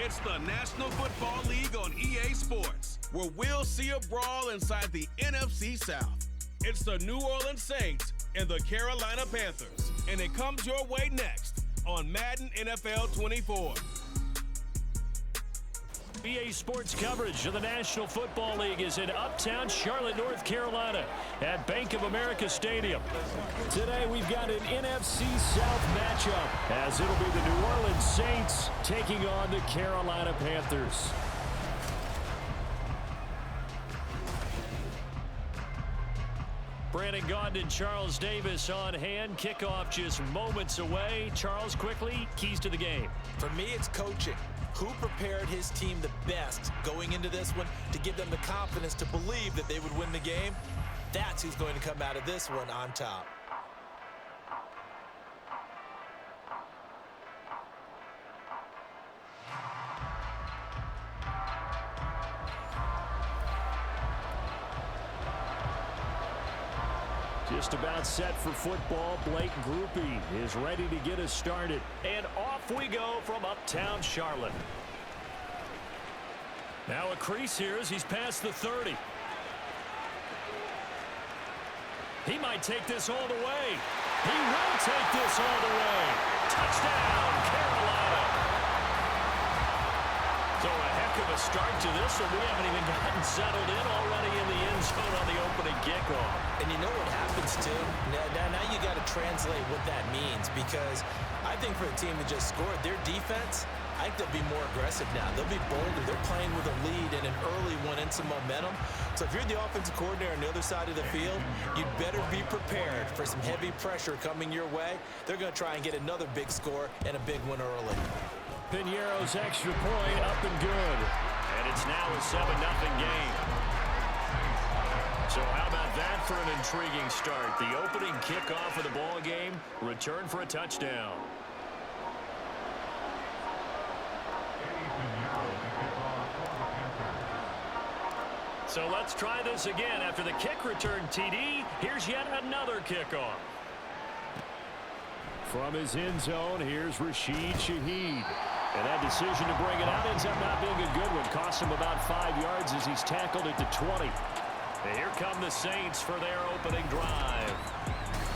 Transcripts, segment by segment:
It's the National Football League on EA Sports, where we'll see a brawl inside the NFC South. It's the New Orleans Saints and the Carolina Panthers, and it comes your way next on Madden NFL 24. EA Sports coverage of the National Football League is in uptown Charlotte, North Carolina at Bank of America Stadium. Today we've got an NFC South matchup as it'll be the New Orleans Saints taking on the Carolina Panthers. Brandon Gaudin and Charles Davis on hand. Kickoff just moments away. Charles, quickly, keys to the game. For me, it's coaching. Who prepared his team the best going into this one to give them the confidence to believe that they would win the game? That's who's going to come out of this one on top. Just about set for football. Blake Groupie is ready to get us started. And off we go from uptown Charlotte. Now a crease here as he's past the 30. He might take this all the way. He will take this all the way. Touchdown, Carolina. So a heck of a start to this one. We haven't even gotten settled in already in the end zone on the opening kickoff. And you know what happens, too? Now you got to translate what that means, because I think for a team that just scored, their defense, I think they'll be more aggressive now. They'll be bolder. They're playing with a lead and an early one and some momentum. So if you're the offensive coordinator on the other side of the field, you'd better be prepared for some heavy pressure coming your way. They're going to try and get another big score and a big one early. Piñeiro's extra point up and good. And it's now a 7-0 game. So how about that for an intriguing start? The opening kickoff of the ball game, return for a touchdown. So let's try this again. After the kick return TD, here's yet another kickoff. From his end zone, here's Rashid Shaheed. And that decision to bring it out ends up not being a good one. Costs him about 5 yards as he's tackled at the 20. And here come the Saints for their opening drive.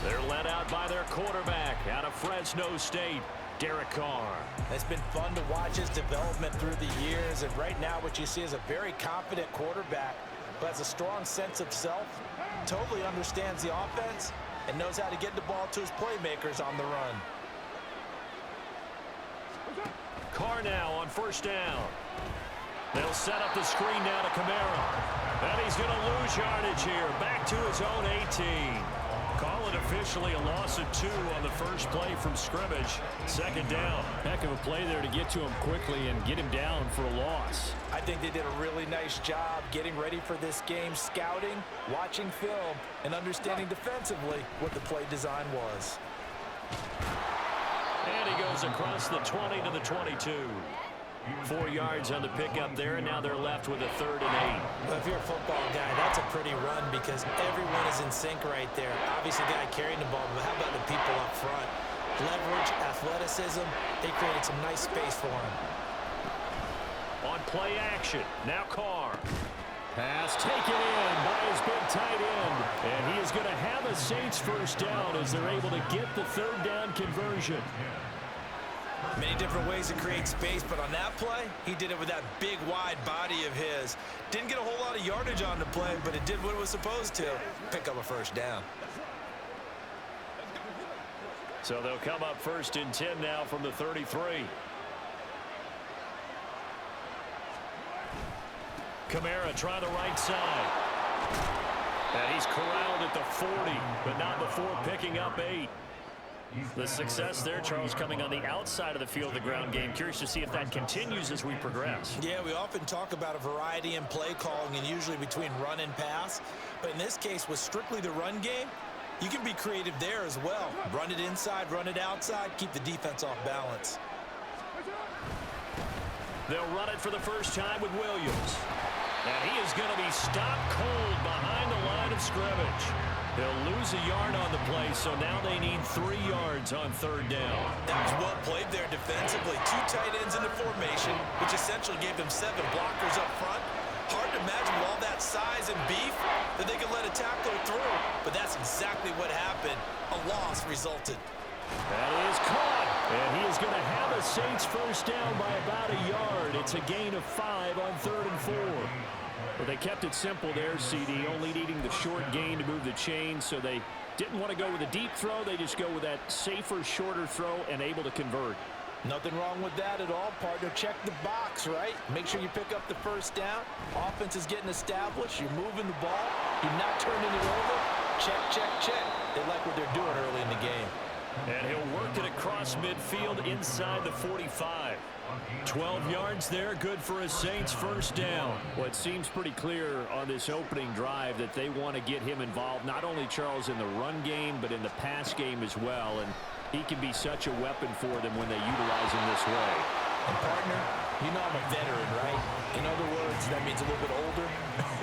They're led out by their quarterback out of Fresno State, Derek Carr. It's been fun to watch his development through the years, and right now what you see is a very confident quarterback who has a strong sense of self, totally understands the offense, and knows how to get the ball to his playmakers on the run. Carr now on first down. They'll set up the screen now to Kamara. And he's going to lose yardage here. Back to his own 18. Call it officially a loss of 2 on the first play from scrimmage. Second down. Heck of a play there to get to him quickly and get him down for a loss. I think they did a really nice job getting ready for this game, scouting, watching film, and understanding defensively what the play design was. And he goes across the 20 to the 22. 4 yards on the pickup there, and now they're left with a 3rd and 8. Well, if you're a football guy, that's a pretty run because everyone is in sync right there. Obviously, the guy carrying the ball, but how about the people up front? Leverage, athleticism, they created some nice space for him. On play action, now Carr. Pass taken in by his big tight end. And he is going to have a Saints first down as they're able to get the 3rd down conversion. Many different ways to create space, but on that play, he did it with that big, wide body of his. Didn't get a whole lot of yardage on the play, but it did what it was supposed to. Pick up a first down. So they'll come up 1st and 10 now from the 33. Kamara try the right side. And he's corralled at the 40, but not before picking up 8. The success there, Charles, coming on the outside of the field, the ground game. Curious to see if that continues as we progress. Yeah, we often talk about a variety in play calling and usually between run and pass. But in this case, with strictly the run game, you can be creative there as well. Run it inside, run it outside, keep the defense off balance. They'll run it for the first time with Williams. And he is going to be stopped cold behind the line of scrimmage. He'll lose a yard on the play, so now they need 3 yards on third down. That was well played there defensively. 2 tight ends in the formation, which essentially gave them 7 blockers up front. Hard to imagine with all that size and beef that they could let a tackler through. But that's exactly what happened. A loss resulted. That is caught. And he is going to have a Saints first down by about a yard. It's a gain of 5 on 3rd and 4. Well, they kept it simple there, CD, only needing the short gain to move the chain, so they didn't want to go with a deep throw. They just go with that safer, shorter throw and able to convert. Nothing wrong with that at all, partner. Check the box, right? Make sure you pick up the first down. Offense is getting established. You're moving the ball. You're not turning it over. Check, check, check. They like what they're doing early in the game. And he'll work it across midfield inside the 45. 12 yards there, good for a Saints first down. Well, it seems pretty clear on this opening drive that they want to get him involved, not only, Charles, in the run game, but in the pass game as well. And he can be such a weapon for them when they utilize him this way. And, partner, you know I'm a veteran, right? In other words, that means a little bit older.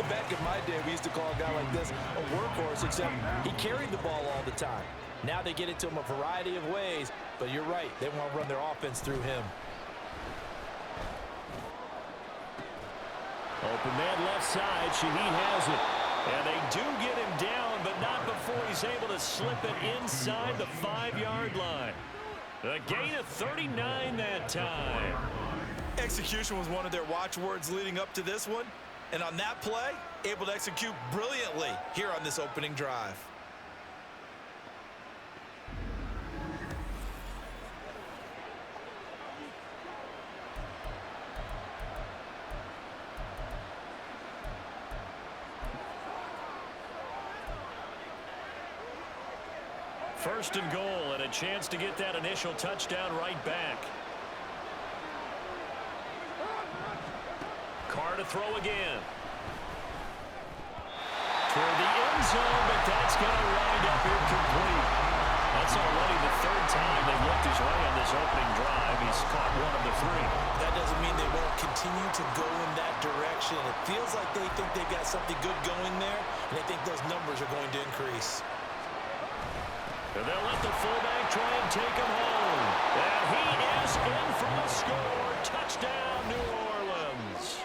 Back in my day, we used to call a guy like this a workhorse, except he carried the ball all the time. Now they get it to him a variety of ways, but you're right. They want to run their offense through him. Open man left side. Shaheed has it. And they do get him down, but not before he's able to slip it inside the 5-yard line. A gain of 39 that time. Execution was one of their watchwords leading up to this one. And on that play, able to execute brilliantly here on this opening drive. First and goal, and a chance to get that initial touchdown right back. Carr to throw again. Toward the end zone, but that's going to wind up incomplete. That's already the 3rd time they've looked his way on this opening drive. He's caught 1 of the 3. That doesn't mean they won't continue to go in that direction. It feels like they think they've got something good going there, and they think those numbers are going to increase. And they'll let the fullback try and take him home. And he is in for the score. Touchdown, New Orleans.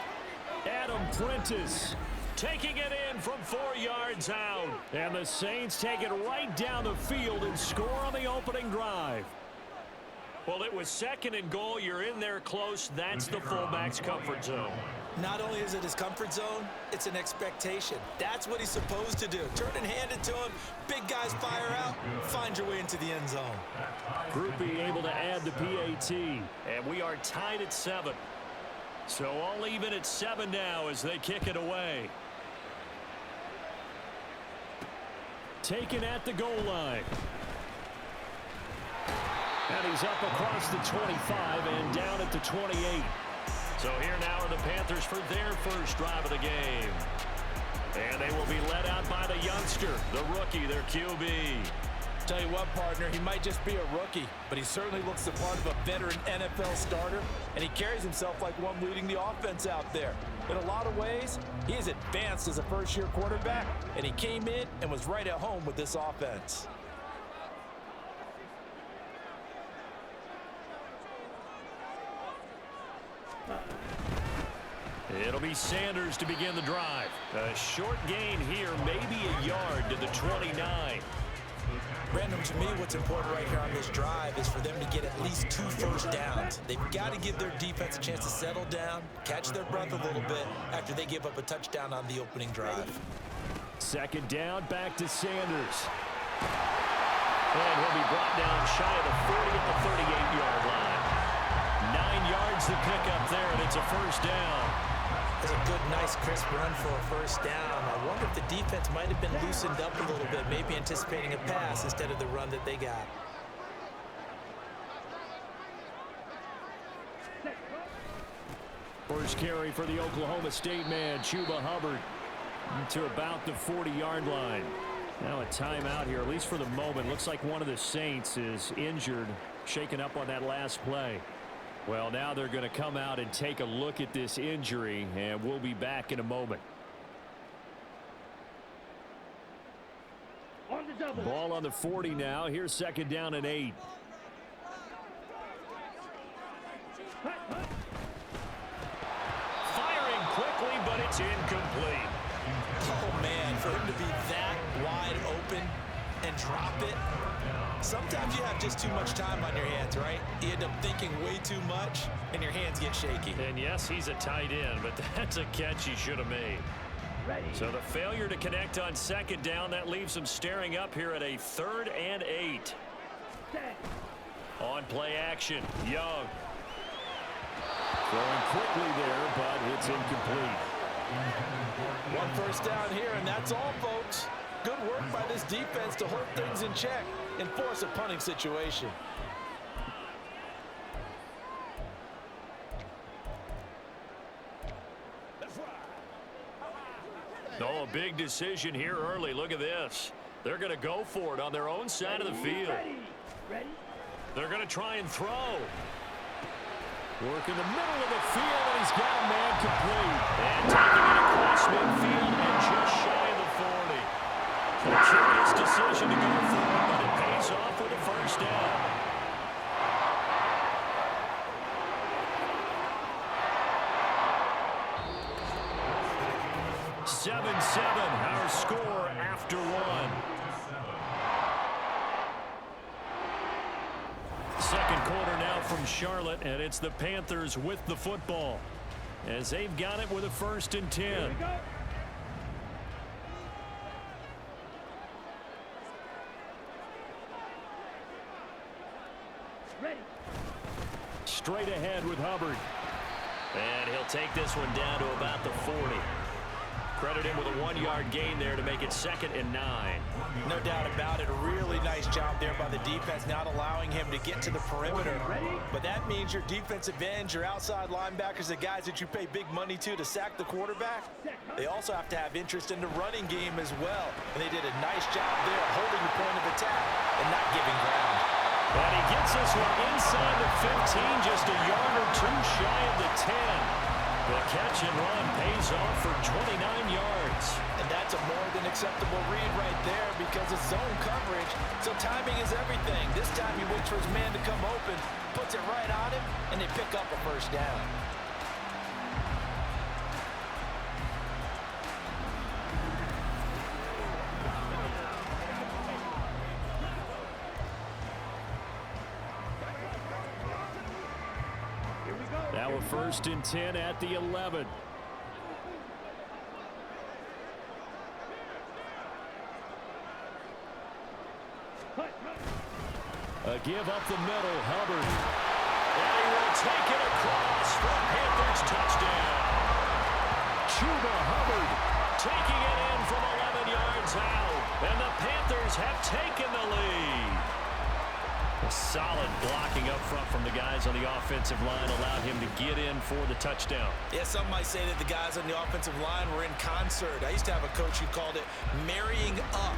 Adam Prentice taking it in from 4 yards out. And the Saints take it right down the field and score on the opening drive. Well, it was 2nd and goal. You're in there close. That's the fullback's comfort zone. Not only is it his comfort zone, it's an expectation. That's what he's supposed to do. Turn and hand it to him. Big guys fire out. Find your way into the end zone. Groupie able to add the PAT. And we are tied at 7. So all even at 7 now as they kick it away. Taken at the goal line. And he's up across the 25 and down at the 28. So here now are the Panthers for their first drive of the game. And they will be led out by the youngster, the rookie, their QB. Tell you what, partner, he might just be a rookie, but he certainly looks the part of a veteran NFL starter, and he carries himself like one leading the offense out there. In a lot of ways, he is advanced as a first-year quarterback, and he came in and was right at home with this offense. It'll be Sanders to begin the drive. A short gain here, maybe a yard to the 29. Brandon, to me, what's important right here on this drive is for them to get at least 2 first downs. They've got to give their defense a chance to settle down, catch their breath a little bit after they give up a touchdown on the opening drive. 2nd down, back to Sanders. And he'll be brought down shy of the 40 at the 38-yard line. 9 yards to pick up there, and it's a first down. It's a good, nice, crisp run for a first down. I wonder if the defense might have been loosened up a little bit, maybe anticipating a pass instead of the run that they got. First carry for the Oklahoma State man, Chuba Hubbard, to about the 40-yard line. Now a timeout here, at least for the moment. Looks like one of the Saints is injured, shaken up on that last play. Well, now they're going to come out and take a look at this injury, and we'll be back in a moment. Ball on the 40 now. Here's second down and 8. Firing quickly, but it's incomplete. Oh, man, for him to be that wide open and drop it. Sometimes you have just too much time on your hands, right? You end up thinking way too much, and your hands get shaky. And yes, he's a tight end, but that's a catch he should have made. So the failure to connect on second down, that leaves him staring up here at a 3rd and 8. On play action, Young. Throwing quickly there, but it's incomplete. One first down here, and that's all, folks. Good work by this defense to hold things in check and force a punting situation. Oh, a big decision here early. Look at this. They're going to go for it on their own side of the field. They're going to try and throw. Work in the middle of the field, and he's got a man complete. And taking it across midfield and just shy of the 40. A curious decision to go for it, but it pays off with a first down. Our score after one. Second quarter now from Charlotte, and it's the Panthers with the football as they've got it with a 1st and 10. Straight ahead with Hubbard. And he'll take this one down to about the 40. Credit him with a 1-yard gain there to make it 2nd and 9. No doubt about it. A really nice job there by the defense, not allowing him to get to the perimeter. But that means your defensive ends, your outside linebackers, the guys that you pay big money to sack the quarterback, they also have to have interest in the running game as well. And they did a nice job there holding the point of attack and not giving ground. And he gets this one inside the 15, just a yard or two shy of the 10. The catch and run pays off for 29 yards. And that's a more than acceptable read right there because it's zone coverage, so timing is everything. This time he waits for his man to come open, puts it right on him, and they pick up a first down. Now a 1st and 10 at the 11. A give up the middle, Hubbard. And he will take it across for a Panthers touchdown. Chuba Hubbard taking it in from 11 yards out. And the Panthers have taken the lead. A solid blocking up front from the guys on the offensive line allowed him to get in for the touchdown. Yeah, some might say that the guys on the offensive line were in concert. I used to have a coach who called it marrying up,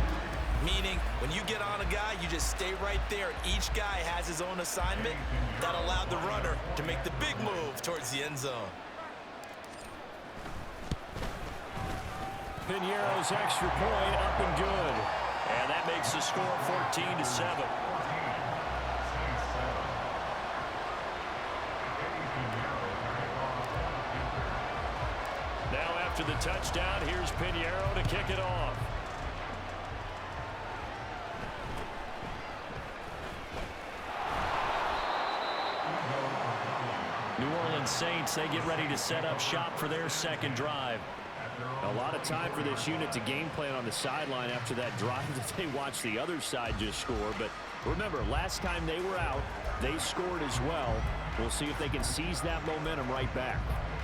meaning when you get on a guy, you just stay right there. Each guy has his own assignment. That allowed the runner to make the big move towards the end zone. Piñeiro's extra point up and good. And that makes the score 14-7. After the touchdown, here's Piñeiro to kick it off. New Orleans Saints, they get ready to set up shop for their second drive. A lot of time for this unit to game plan on the sideline after that drive that they watched the other side just score. But remember, last time they were out, they scored as well. We'll see if they can seize that momentum right back.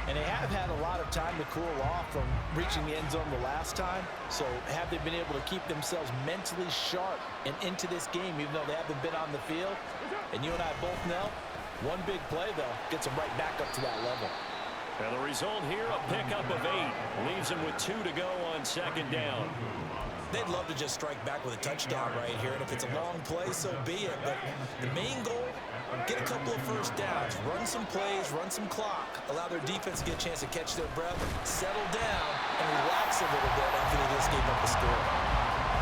And they have had a lot of time to cool off from reaching the end zone the last time. So have they been able to keep themselves mentally sharp and into this game, even though they haven't been on the field? And you and I both know, one big play, though, gets them right back up to that level. And the result here, a pickup of 8. Leaves them with 2 to go on second down. They'd love to just strike back with a touchdown right here. And if it's a long play, so be it. But the main goal Get a couple of first downs, run some plays, run some clock, allow their defense to get a chance to catch their breath, settle down, and relax a little bit after they just gave up a score.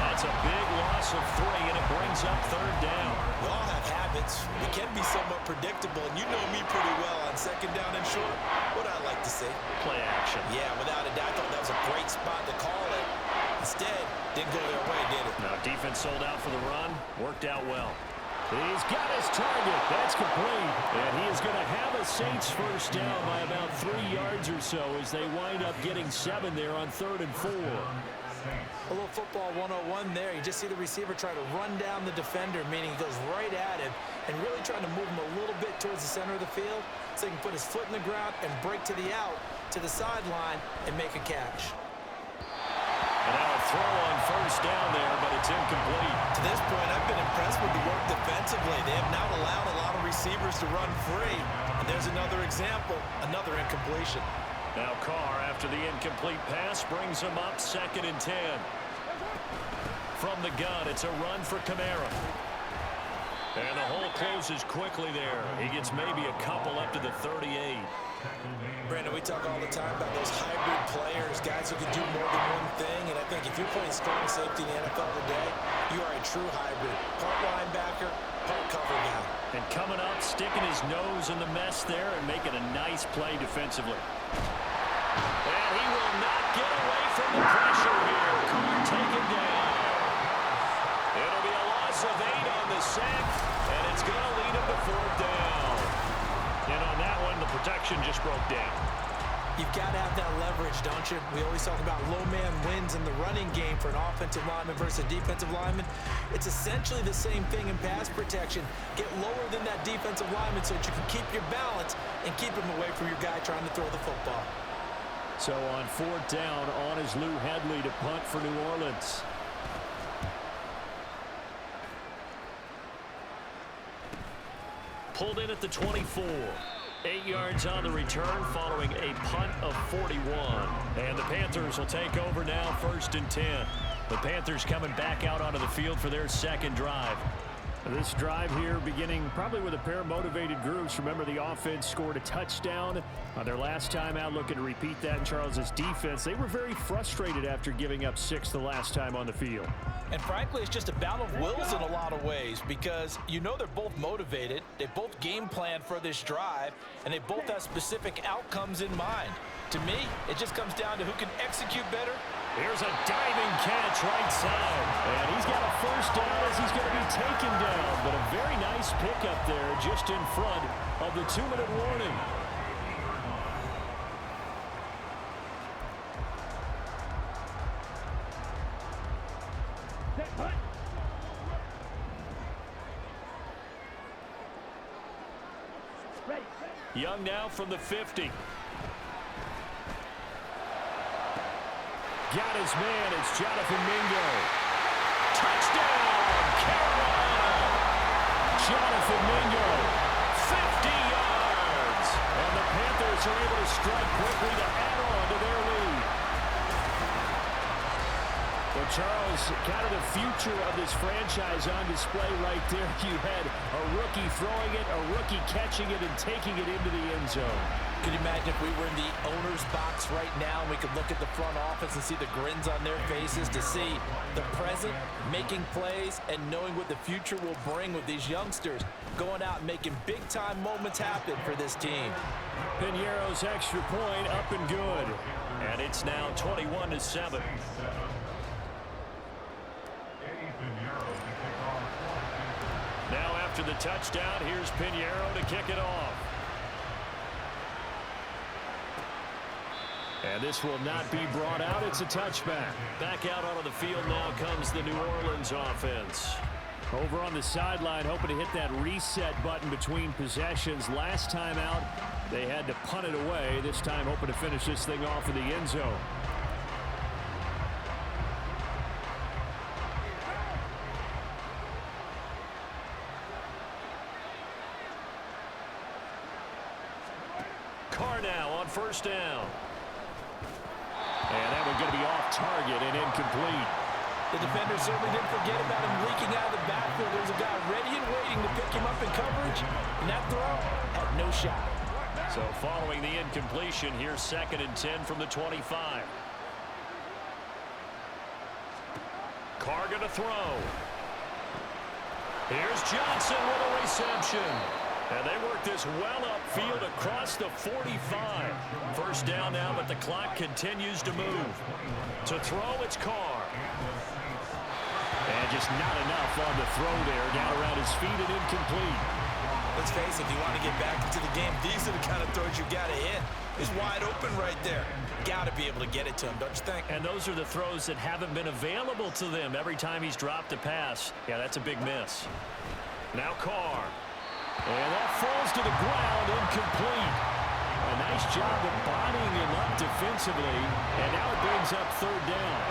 That's a big loss of 3, and it brings up 3rd down. We all have habits. We can be somewhat predictable, and you know me pretty well on 2nd down and short. What I like to say? Play action. Yeah, without a doubt, I thought that was a great spot to call it. Instead, didn't go their way, did it? Now, defense sold out for the run. Worked out well. He's got his target. That's complete. And he is going to have a Saints first down by about 3 yards or so as they wind up getting 7 there on 3rd and 4. A little football 101 there. You just see the receiver try to run down the defender, meaning he goes right at him and really trying to move him a little bit towards the center of the field so he can put his foot in the ground and break to the out, to the sideline, and make a catch. And now a throw on first down there, but it's incomplete. To this point, I've been impressed with the work defensively. They have not allowed a lot of receivers to run free. And there's another example, another incompletion. Now Carr, after the incomplete pass, brings him up 2nd and 10. From the gun, it's a run for Kamara. And the hole closes quickly there. He gets maybe a couple up to the 38. Brandon, we talk all the time about those hybrid players, guys who can do more than one thing. And I think if you're playing strong safety in the NFL today, you are a true hybrid. Part linebacker, part cover guy. And coming up, sticking his nose in the mess there and making a nice play defensively. And he will not get away from the pressure here. Carr taken down. It'll be a loss of 8 on the sack, and it's going to lead him to 4th down. And on that one, the protection just broke down. You've got to have that leverage, don't you? We always talk about low man wins in the running game for an offensive lineman versus a defensive lineman. It's essentially the same thing in pass protection. Get lower than that defensive lineman so that you can keep your balance and keep him away from your guy trying to throw the football. So on 4th down, on is Lou Hedley to punt for New Orleans. Pulled in at the 24. 8 yards on the return following a punt of 41. And the Panthers will take over now 1st and 10. The Panthers coming back out onto the field for their 2nd drive. This drive here beginning probably with a pair of motivated groups. Remember, the offense scored a touchdown on their last time out, looking to repeat that in Charles's defense. They were very frustrated after giving up 6 the last time on the field. And frankly, it's just a battle of wills in a lot of ways because you know they're both motivated, they both game plan for this drive, and they both have specific outcomes in mind. To me, it just comes down to who can execute better. Here's a diving catch right side. And he's got a first down as he's going to be taken down. But a very nice pickup there just in front of the 2-minute warning. Young now from the 50. Got his man. It's Jonathan Mingo. Touchdown, Carolina. Jonathan Mingo, 50 yards. And the Panthers are able to strike quickly to add on to their lead. Well, Charles, kind of the future of this franchise on display right there. You had a rookie throwing it, a rookie catching it, and taking it into the end zone. Could you imagine if we were in the owner's box right now and we could look at the front office and see the grins on their faces to see the present, making plays, and knowing what the future will bring with these youngsters going out and making big-time moments happen for this team. Piñeiro's extra point up and good. And it's now 21-7. Now after the touchdown, here's Piñeiro to kick it off. And this will not be brought out. It's a touchback. Back out onto the field now comes the New Orleans offense. Over on the sideline, hoping to hit that reset button between possessions. Last time out, they had to punt it away. This time, hoping to finish this thing off in the end zone. Carr now on first down. And that one's going to be off target and incomplete. The defender certainly didn't forget about him leaking out of the backfield. There's a guy ready and waiting to pick him up in coverage. He and that throw had no shot. So following the incompletion, here's 2nd and 10 from the 25. Carr going to throw. Here's Johnson with a reception. And they work this well upfield across the 45. First down now, but the clock continues to move. To throw, it's Carr. And just not enough on the throw there. Down around his feet and incomplete. Let's face it, if you want to get back into the game, these are the kind of throws you got to hit. He's wide open right there. Got to be able to get it to him, don't you think? And those are the throws that haven't been available to them every time he's dropped a pass. Yeah, that's a big miss. Now Carr. And that falls to the ground, incomplete. A nice job of bodying him up defensively, and now it brings up 3rd down.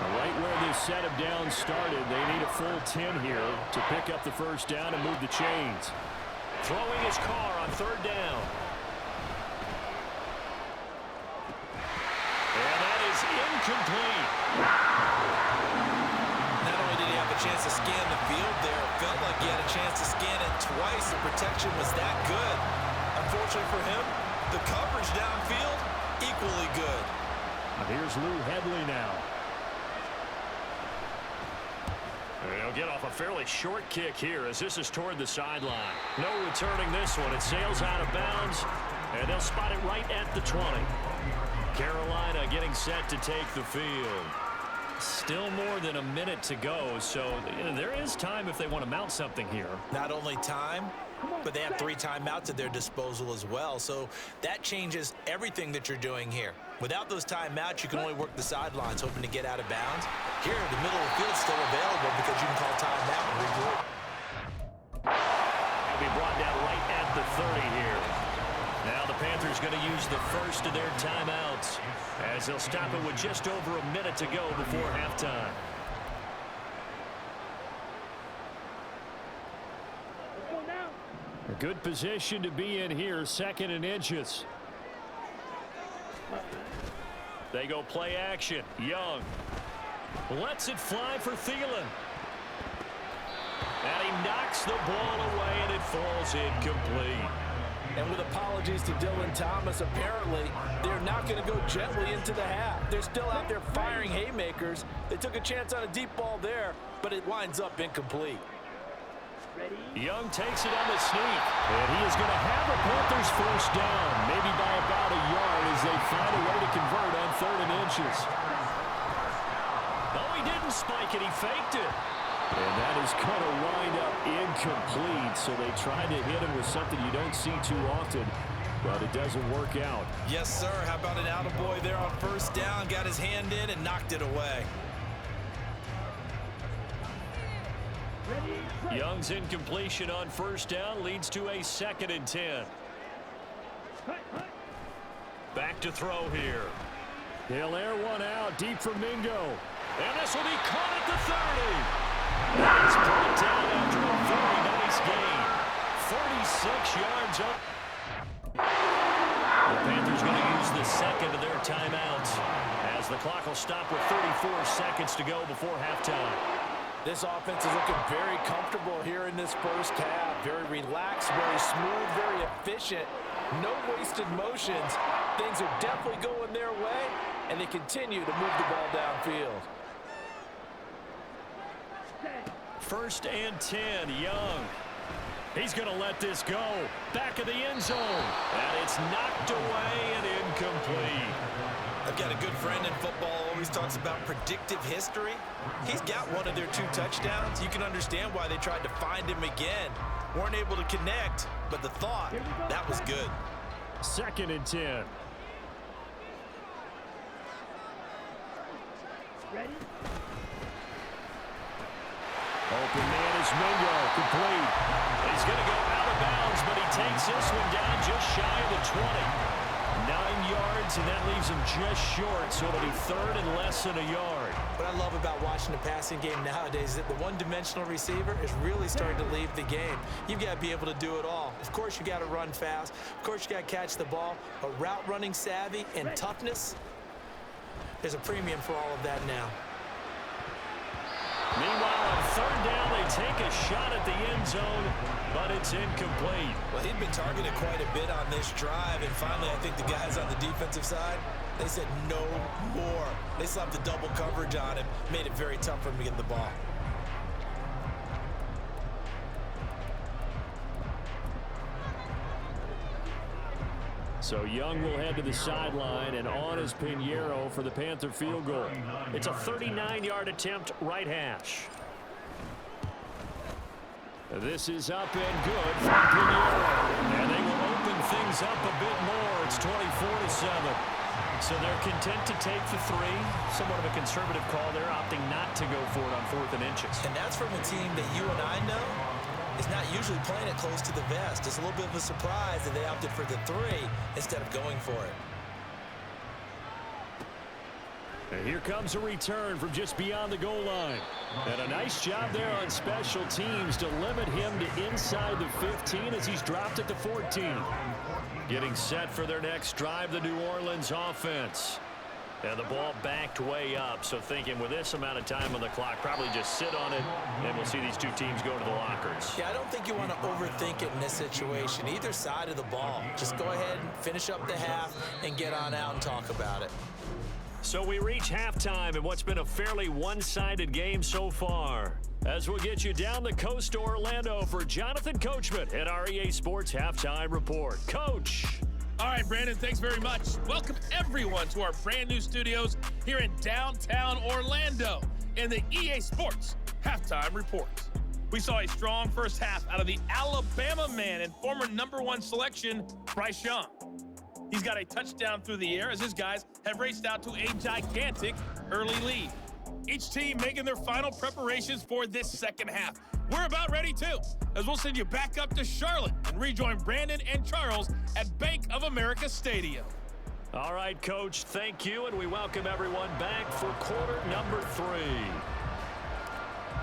Right where this set of downs started, they need a full 10 here to pick up the first down and move the chains. Throwing his Carr on 3rd down. And that is incomplete. Not only did he have a chance to scan the field there, it felt like he had a chance to scan it twice. The protection was that good. Unfortunately for him, the coverage downfield, equally good. And here's Lou Headley now. And he'll get off a fairly short kick here as this is toward the sideline. No returning this one. It sails out of bounds, and they'll spot it right at the 20. Carolina getting set to take the field. Still more than a minute to go, so there is time if they want to mount something here. Not only time, but they have 3 timeouts at their disposal as well, so that changes everything that you're doing here. Without those timeouts, you can only work the sidelines, hoping to get out of bounds. Here, the middle of the field's still available because you can call timeout and regroup. He'll be brought down right at the 30 here. Now the Panthers going to use the first of their timeouts as they'll stop it with just over a minute to go before halftime. A good position to be in here, 2nd and inches. They go play action. Young lets it fly for Thielen. And he knocks the ball away, and it falls incomplete. And with apologies to Dylan Thomas, apparently they're not going to go gently into the half. They're still out there firing haymakers. They took a chance on a deep ball there, but it winds up incomplete. Young takes it on the sneak, and he is going to have a Panthers first down, maybe by about a yard as they find a way to convert on 3rd and inches. Oh, he didn't spike it. He faked it. And that is going to wind up incomplete, so they tried to hit him with something you don't see too often, but it doesn't work out. Yes, sir. How about an attaboy there on 1st down? Got his hand in and knocked it away. Young's incompletion on 1st down leads to a 2nd and 10. Back to throw here. He'll air one out deep for Mingo. And this will be caught at the 30. It's brought down after a very nice gain. 46 yards up. The Panthers going to use the 2nd of their timeouts as the clock will stop with 34 seconds to go before halftime. This offense is looking very comfortable here in this first half. Very relaxed, very smooth, very efficient. No wasted motions. Things are definitely going their way, and they continue to move the ball downfield. 1st and 10, Young. He's going to let this go. Back of the end zone. And it's knocked away and incomplete. I've got a good friend in football, always talks about predictive history. He's got one of their 2 touchdowns. You can understand why they tried to find him again. Weren't able to connect, but the thought, that was good. 2nd and 10. Ready? Open man is Mingo, complete. He's going to go out of bounds, but he takes this one down just shy of the 20. 9 yards, and that leaves him just short, so it'll be 3rd and less than a yard. What I love about watching the passing game nowadays is that the one-dimensional receiver is really starting to leave the game. You've got to be able to do it all. Of course, you got to run fast. Of course, you got to catch the ball. But route running savvy and toughness, there's a premium for all of that now. Meanwhile, on 3rd down, they take a shot at the end zone, but it It's incomplete. Well, he'd been targeted quite a bit on this drive, and finally I think the guys on the defensive side, they said no more. They slapped the double coverage on him, made it very tough for him to get the ball. So Young will head to the sideline, and on is Pinheiro for the Panther field goal. It's a 39-yard attempt, right hash. This is up and good from Pinheiro. And they will open things up a bit more. It's 24-7. So they're content to take the three. Somewhat of a conservative call there, opting not to go for it on 4th and inches. And that's from a team that you and I know is not usually playing it close to the vest. It's a little bit of a surprise that they opted for the 3 instead of going for it. And here comes a return from just beyond the goal line. And a nice job there on special teams to limit him to inside the 15 as he's dropped at the 14. Getting set for their next drive, the New Orleans offense. And the ball backed way up, so thinking with this amount of time on the clock, probably just sit on it, and we'll see these two teams go to the lockers. Yeah, I don't think you want to overthink it in this situation. Either side of the ball. Just go ahead and finish up the half and get on out and talk about it. So we reach halftime in what's been a fairly one-sided game so far. As we'll get you down the coast to Orlando for Jonathan Coachman at our EA Sports Halftime Report. Coach! All right, Brandon, thanks very much. Welcome, everyone, to our brand new studios here in downtown Orlando in the EA Sports Halftime Report. We saw a strong first half out of the Alabama man and former #1 selection, Bryce Young. He's got a touchdown through the air as his guys have raced out to a gigantic early lead. Each team making their final preparations for this second half. We're about ready too, as we'll send you back up to Charlotte and rejoin Brandon and Charles at Bank of America Stadium. All right, Coach, thank you, and we welcome everyone back for quarter number 3.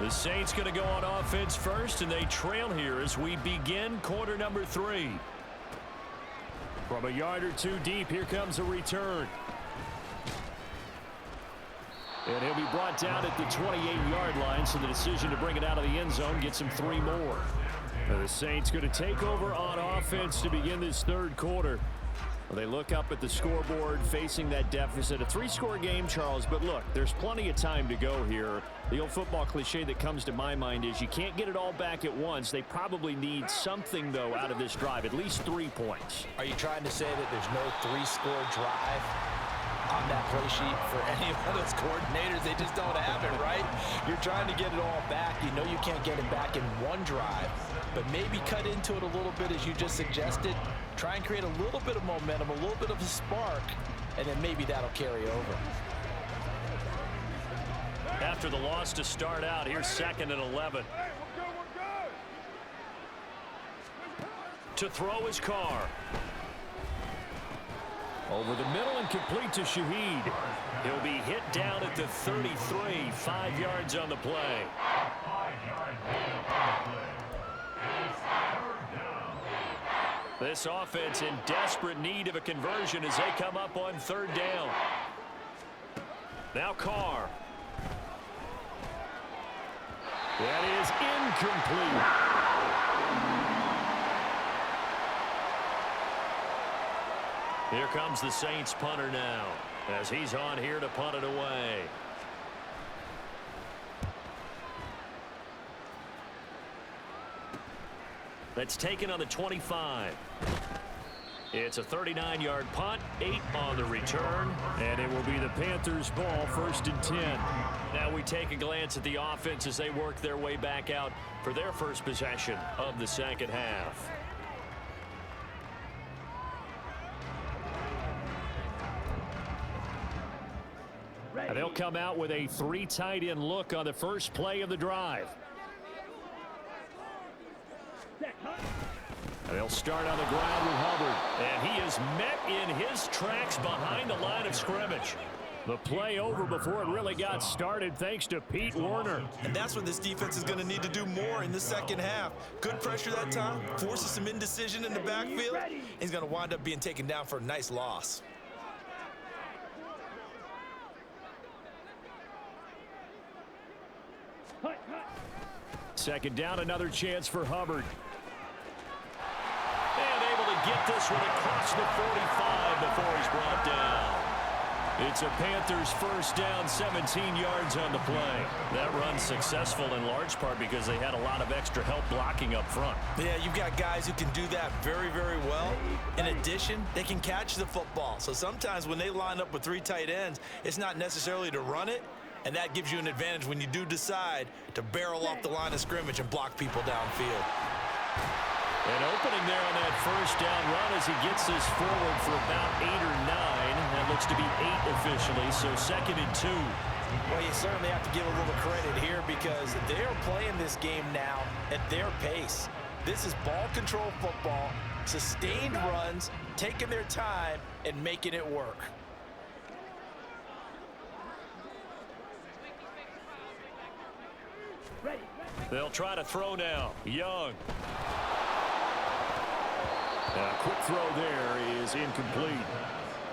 The Saints going to go on offense first, and they trail here as we begin quarter number 3. From a yard or two deep, here comes a return. And he'll be brought down at the 28-yard line, so the decision to bring it out of the end zone gets him 3 more. And the Saints going to take over on offense to begin this third quarter. Well, they look up at the scoreboard facing that deficit. A 3-score game, Charles, but look, there's plenty of time to go here. The old football cliche that comes to my mind is you can't get it all back at once. They probably need something, though, out of this drive, at least 3 points. Are you trying to say that there's no 3-score drive on that play sheet for any of those coordinators? They just don't have it, right? You're trying to get it all back. You know you can't get it back in one drive, but maybe cut into it a little bit as you just suggested. Try and create a little bit of momentum, a little bit of a spark, and then maybe that'll carry over. After the loss to start out, here's 2nd and 11. To throw his Carr. Over the middle and complete to Shaheed. He'll be hit down at the 33, 5 yards on the play. This offense in desperate need of a conversion as they come up on 3rd down. Now Carr. That is incomplete. Here comes the Saints punter now as he's on here to punt it away. That's taken on the 25. It's a 39-yard punt, 8 on the return, and it will be the Panthers' ball, 1st and 10. Now we take a glance at the offense as they work their way back out for their first possession of the second half. And they'll come out with a 3 tight end look on the first play of the drive. And they'll start on the ground with Hubbard. And he is met in his tracks behind the line of scrimmage. The play over before it really got started thanks to Pete Werner. And that's what this defense is going to need to do more in the second half. Good pressure that time, forces some indecision in the backfield. He's going to wind up being taken down for a nice loss. Second down, another chance for Hubbard. get this one across the 45 before he's brought down. It's a Panthers first down, 17 yards on the play. That run's successful in large part because they had a lot of extra help blocking up front. Yeah, you've got guys who can do that very, very well. In addition, they can catch the football. So sometimes when they line up with 3 tight ends, it's not necessarily to run it, and that gives you an advantage when you do decide to barrel off the line of scrimmage and block people downfield. An opening there on that first down run as he gets this forward for about 8 or 9. That looks to be 8 officially, so 2nd and 2. Well, you certainly have to give a little credit here because they're playing this game now at their pace. This is ball control football, sustained runs, taking their time, and making it work. They'll try to throw now. Young. A quick throw there is incomplete.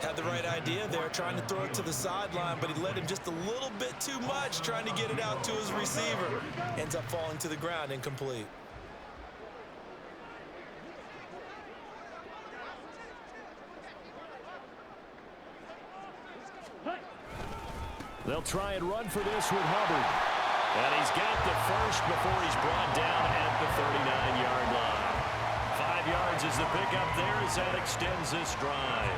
Had the right idea there, trying to throw it to the sideline, but he let him just a little bit too much, trying to get it out to his receiver. Ends up falling to the ground, incomplete. They'll try and run for this with Hubbard. And he's got the first before he's brought down at the 39-yard line. 5 yards is the pickup there as that extends this drive.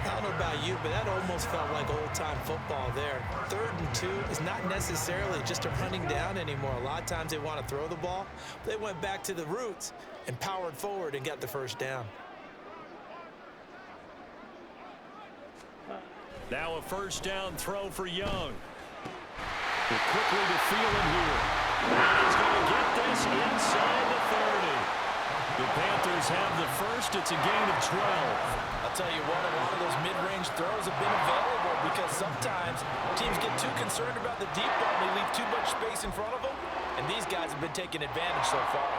I don't know about you, but that almost felt like old-time football there. 3rd and 2 is not necessarily just a running down anymore. A lot of times they want to throw the ball. They went back to the roots and powered forward and got the first down. Now a first down throw for Young. But quickly to Thielen here. And he's going to get this inside the 30. The Panthers have the first. It's a gain of 12. I'll tell you what, a lot of those mid-range throws have been available because sometimes teams get too concerned about the deep ball and they leave too much space in front of them. And these guys have been taking advantage so far.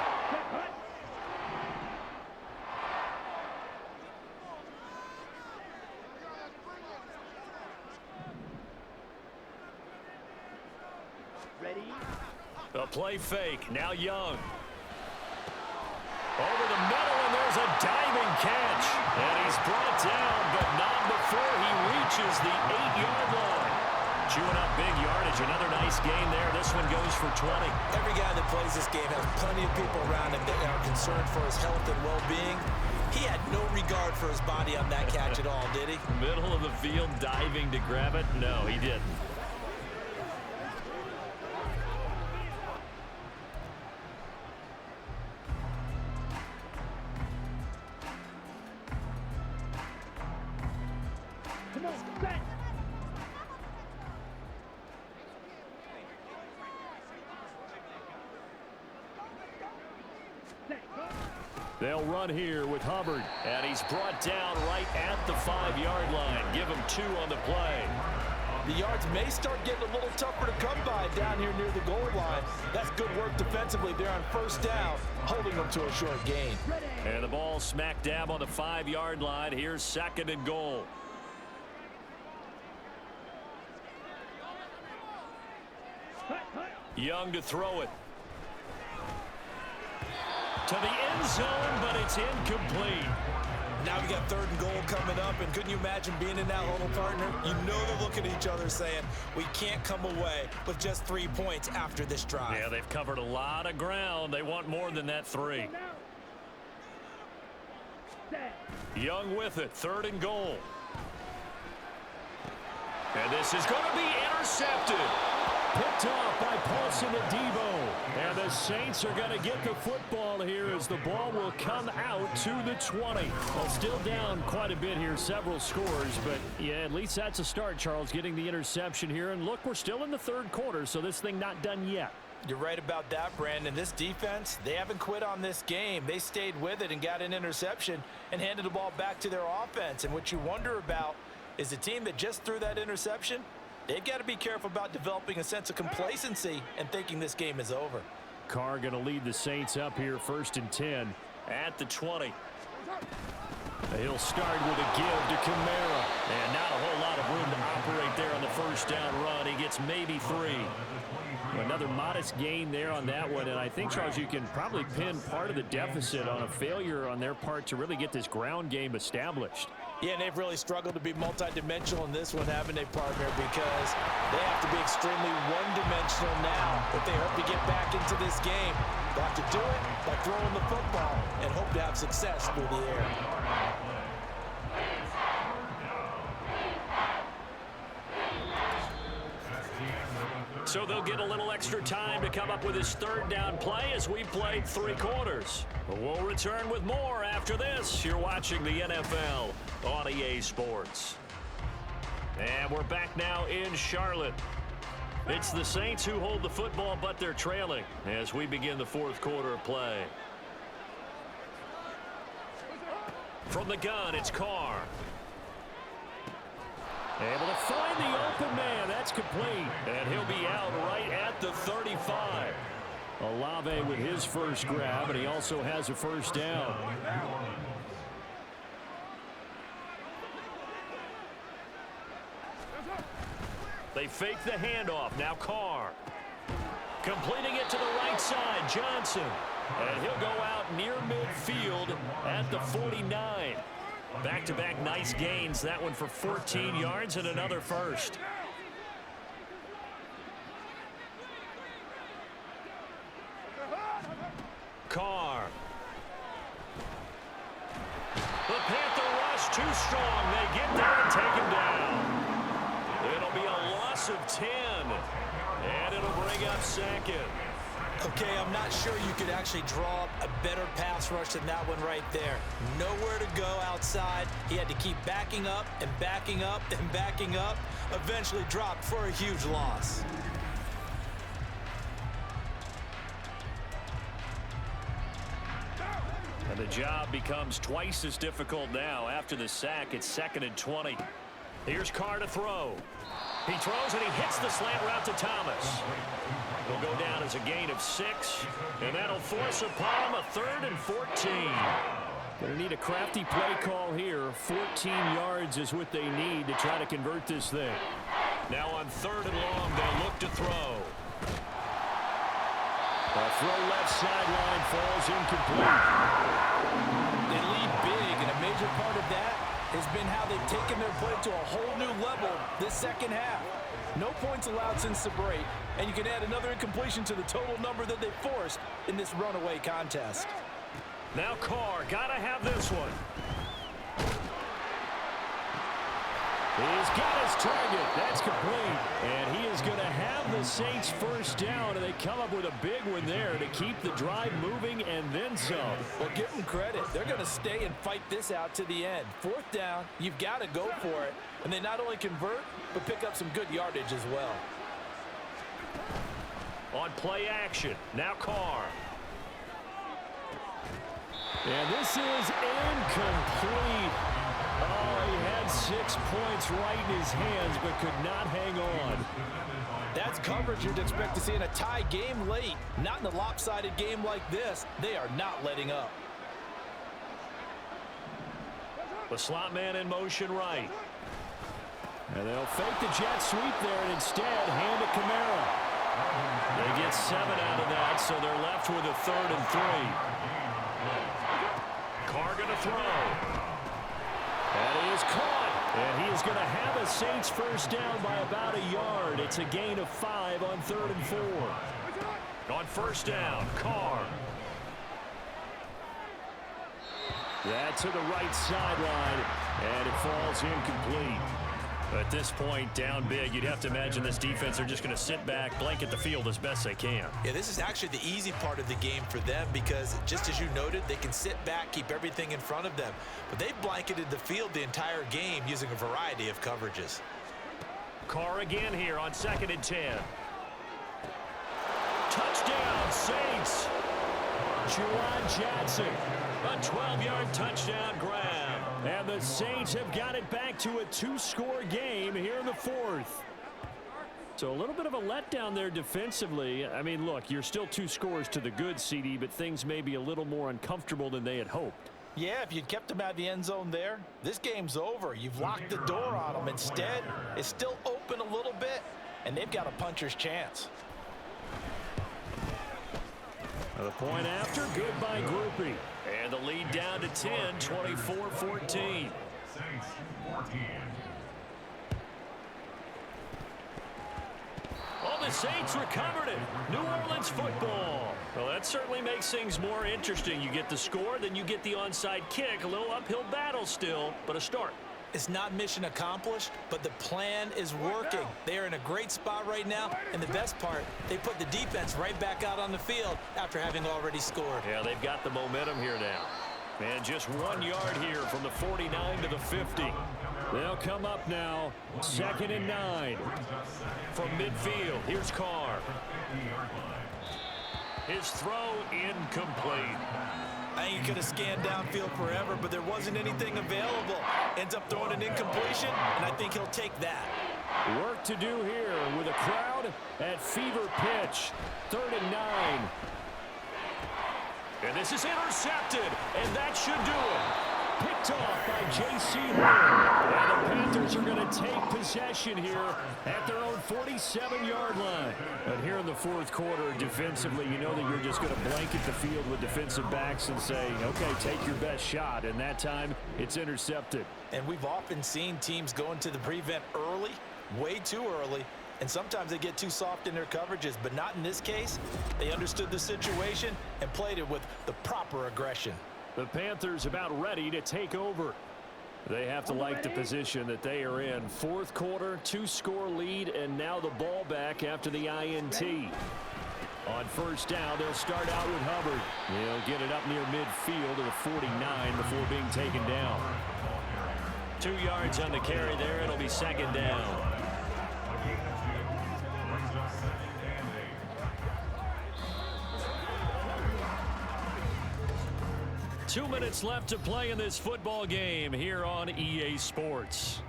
A play fake. Now Young. Over the middle, and there's a diving catch. And he's brought down, but not before he reaches the 8-yard line. Chewing up big yardage. Another nice gain there. This one goes for 20. Every guy that plays this game has plenty of people around him that are concerned for his health and well-being. He had no regard for his body on that catch at all, did he? Middle of the field, diving to grab it. No, he didn't. They'll run here with Hubbard, and he's brought down right at the 5-yard line. Give him 2 on the play. The yards may start getting a little tougher to come by down here near the goal line. That's good work defensively there on first down, holding them to a short gain. And the ball smack dab on the 5-yard line. Here's 2nd and goal. Young to throw it. To the end zone, but it's incomplete. Now we got 3rd and goal coming up, and couldn't you imagine being in that huddle, partner? You know they're looking at each other saying, we can't come away with just 3 points after this drive. Yeah, they've covered a lot of ground. They want more than that 3. Young with it, 3rd and goal. And this is going to be intercepted. Picked off by Paulson Adebo. And the Saints are going to get the football here as the ball will come out to the 20. Well, still down quite a bit here, several scores. But, yeah, at least that's a start, Charles, getting the interception here. And, look, we're still in the 3rd quarter, so this thing not done yet. You're right about that, Brandon. This defense, they haven't quit on this game. They stayed with it and got an interception and handed the ball back to their offense. And what you wonder about is the team that just threw that interception, they've got to be careful about developing a sense of complacency and thinking this game is over. Carr going to lead the Saints up here, 1st and 10 at the 20. He'll start with a give to Kamara. And not a whole lot of room to operate there on the first down run. He gets maybe 3. Another modest gain there on that one. And I think, Charles, you can probably pin part of the deficit on a failure on their part to really get this ground game established. Yeah, and they've really struggled to be multidimensional in this one, haven't they, partner? Because they have to be extremely one-dimensional now if they hope to get back into this game. They'll have to do it by throwing the football and hope to have success through the air. So they'll get a little extra time to come up with his third down play as we played 3 quarters. We'll return with more after this. You're watching the NFL on EA Sports. And we're back now in Charlotte. It's the Saints who hold the football, but they're trailing as we begin the 4th quarter of play. From the gun, it's Carr. Able to find the open man. That's complete. And he'll be out right at the 35. Olave with his first grab, and he also has a first down. They fake the handoff. Now Carr. Completing it to the right side, Johnson. And he'll go out near midfield at the 49. Back-to-back nice gains. That one for 14 yards and another first. Carr. The Panther rush too strong. They get there and take him down. It'll be a loss of 10. And it'll bring up 2nd. Okay, I'm not sure you could actually draw up a better pass rush than that one right there. Nowhere to go outside. He had to keep backing up and backing up and backing up. Eventually dropped for a huge loss. And the job becomes twice as difficult now. After the sack, it's 2nd and 20. Here's Carr to throw. He throws and he hits the slant route to Thomas. Will go down as a gain of 6, and that'll force upon him a 3rd and 14. Going to need a crafty play call here. 14 yards is what they need to try to convert this thing. Now on 3rd and long, they'll look to throw. The throw left sideline falls incomplete. They lead big, and a major part of that has been how they've taken their play to a whole new level this second half. No points allowed since the break, and you can add another incompletion to the total number that they forced in this runaway contest. Now Carr, gotta have this one. He's got his target. That's complete. And he is going to have the Saints first down, and they come up with a big one there to keep the drive moving and then some. Well, give them credit. They're going to stay and fight this out to the end. 4th down, you've got to go for it. And they not only convert, but pick up some good yardage as well. On play action, now Carr. And this is incomplete. Oh, he had 6 points right in his hands, but could not hang on. That's coverage you'd expect to see in a tie game late. Not in a lopsided game like this. They are not letting up. The slot man in motion right. And they'll fake the jet sweep there and instead hand to Kamara. They get 7 out of that, so they're left with a 3rd and 3. Carr going to throw. And he is caught. And he is going to have a Saints first down by about a yard. It's a gain of 5 on 3rd and 4. On first down, Carr. That to the right sideline, and it falls incomplete. At this point, down big, you'd have to imagine this defense are just going to sit back, blanket the field as best they can. Yeah, this is actually the easy part of the game for them because, just as you noted, they can sit back, keep everything in front of them. But they've blanketed the field the entire game using a variety of coverages. Carr again here on 2nd and 10. Touchdown, Saints! Juwan Johnson. A 12-yard touchdown grab. And the Saints have got it back to a 2-score game here in the 4th. So a little bit of a letdown there defensively. I mean, look, you're still 2 scores to the good, CD, but things may be a little more uncomfortable than they had hoped. Yeah, if you'd kept him out of the end zone there, this game's over. You've locked the door on him. Instead, it's still open a little bit, and they've got a puncher's chance. The point after, good by groupie. And the lead down to 10, 24-14. Oh, the Saints recovered it. New Orleans football. Well, that certainly makes things more interesting. You get the score, then you get the onside kick. A little uphill battle still, but a start. It's not mission accomplished, but the plan is working. They are in a great spot right now, and the best part, they put the defense right back out on the field after having already scored. Yeah, they've got the momentum here now. And just 1 yard here from the 49 to the 50. They'll come up now, 2nd and 9. From midfield, here's Carr. His throw incomplete. I think he could have scanned downfield forever, but there wasn't anything available. Ends up throwing an incompletion, and I think he'll take that. Work to do here with a crowd at fever pitch. 3rd and 9. And this is intercepted, and that should do it. Picked off by J.C. And the Panthers are going to take possession here at their own 47-yard line. But here in the 4th quarter, defensively, you know that you're just going to blanket the field with defensive backs and say, okay, take your best shot. And that time, it's intercepted. And we've often seen teams go into the prevent early, way too early, and sometimes they get too soft in their coverages, but not in this case. They understood the situation and played it with the proper aggression. The Panthers about ready to take over. They have to like the position that they are in. 4th quarter, 2-score lead, and now the ball back after the INT. On 1st down, they'll start out with Hubbard. They'll get it up near midfield to the 49 before being taken down. 2 yards on the carry there. It'll be 2nd down. Two minutes left to play in this football game here on EA Sports.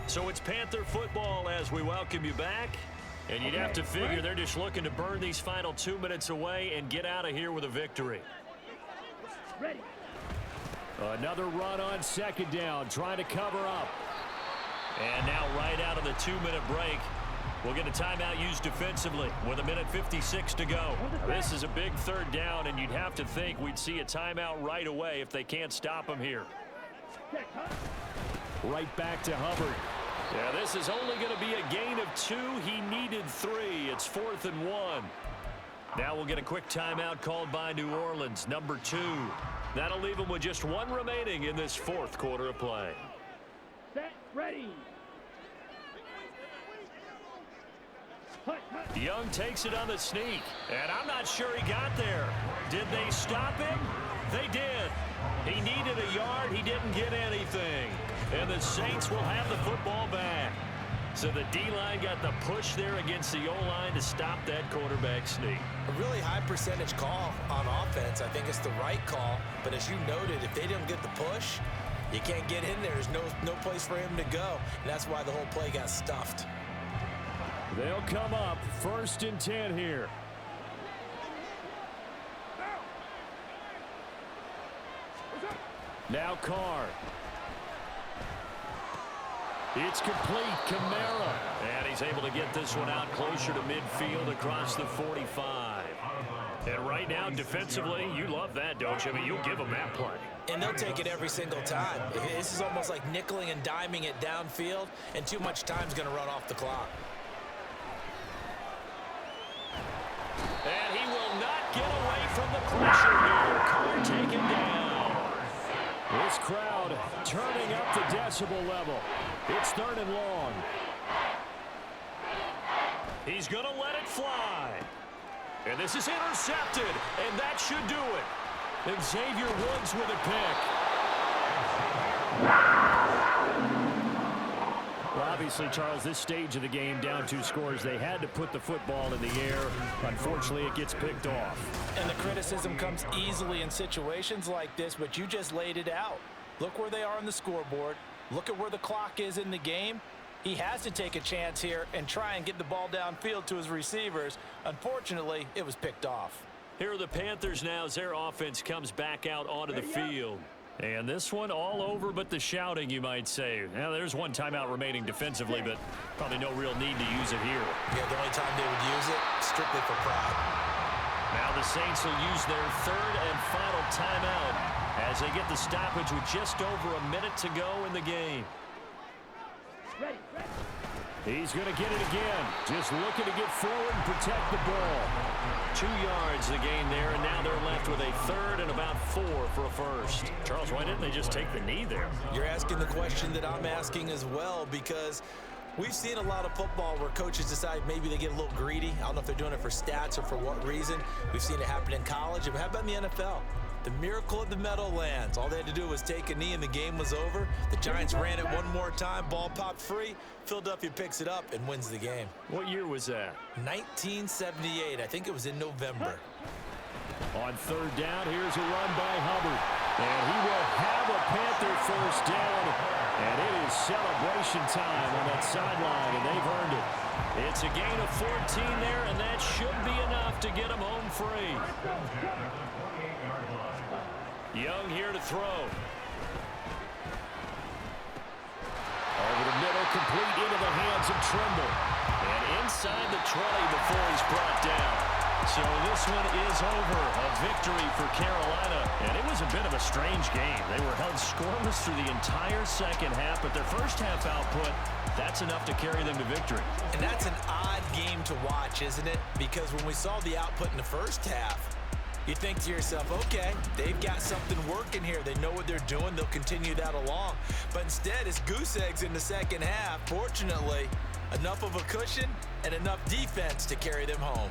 So it's Panther football as we welcome you back. And you'd have to figure they're just looking to burn these final 2 minutes away and get out of here with a victory. Ready. Another run on 2nd down, trying to cover up. And now right out of the 2-minute break, we'll get a timeout used defensively with 1:56 to go. This is a big 3rd down, and you'd have to think we'd see a timeout right away if they can't stop him here. Right back to Hubbard. Yeah, this is only going to be a gain of 2. He needed 3. It's 4th and 1. Now we'll get a quick timeout called by New Orleans, number 2. That'll leave them with just 1 remaining in this 4th quarter of play. Set, ready. Young takes it on the sneak, and I'm not sure he got there. Did they stop him? They did. He needed a yard. He didn't get anything. And the Saints will have the football back. So the D-line got the push there against the O-line to stop that quarterback sneak. A really high percentage call on offense. I think it's the right call. But as you noted, if they didn't get the push, you can't get in there. There's no place for him to go. And that's why the whole play got stuffed. They'll come up 1st and 10 here. Now Carr. It's complete. Kamara. And he's able to get this one out closer to midfield across the 45. And right now, defensively, you love that, don't you? I mean, you'll give them that play. And they'll take it every single time. This is almost like nickeling and diming it downfield, and too much time's going to run off the clock. And he will not get away from the pressure here. Carr taken down. This crowd turning up the decibel level. It's 3rd and long. He's going to let it fly. And this is intercepted, and that should do it. And Xavier Woods with a pick. Well, obviously, Charles, this stage of the game, down 2 scores, they had to put the football in the air. Unfortunately, it gets picked off. And the criticism comes easily in situations like this, but you just laid it out. Look where they are on the scoreboard. Look at where the clock is in the game. He has to take a chance here and try and get the ball downfield to his receivers. Unfortunately, it was picked off. Here are the Panthers now as their offense comes back out onto the field. And this one all over but the shouting, you might say. Now, there's one timeout remaining defensively, but probably no real need to use it here. Yeah, the only time they would use it, strictly for pride. Now the Saints will use their third and final timeout as they get the stoppage with just over a minute to go in the game. Ready, ready. He's going to get it again. Just looking to get forward and protect the ball. 2 yards the gain there, and now they're left with a third and about 4 for a first. Charles, why didn't they just take the knee there? You're asking the question that I'm asking as well, because we've seen a lot of football where coaches decide maybe they get a little greedy. I don't know if they're doing it for stats or for what reason. We've seen it happen in college. And how about in the NFL? The miracle of the Meadowlands. All they had to do was take a knee and the game was over. The Giants ran it one more time. Ball popped free. Philadelphia picks it up and wins the game. What year was that? 1978. I think it was in November. On third down, here's a run by Hubbard. And he will have a Panther first down. And it is celebration time on that sideline, and they've earned it. It's a gain of 14 there, and that should be enough to get them home free. Young here to throw. Over the middle, complete into the hands of Trimble. And inside the 20 before he's brought down. So this one is over. A victory for Carolina. And it was a bit of a strange game. They were held scoreless through the entire second half, but their first half output, that's enough to carry them to victory. And that's an odd game to watch, isn't it? Because when we saw the output in the first half, you think to yourself, okay, they've got something working here. They know what they're doing. They'll continue that along. But instead, it's goose eggs in the second half. Fortunately, enough of a cushion and enough defense to carry them home.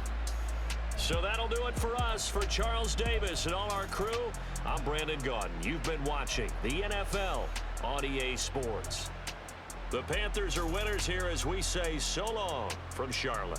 So that'll do it for us. For Charles Davis and all our crew, I'm Brandon Gaudin. You've been watching the NFL on EA Sports. The Panthers are winners here as we say so long from Charlotte.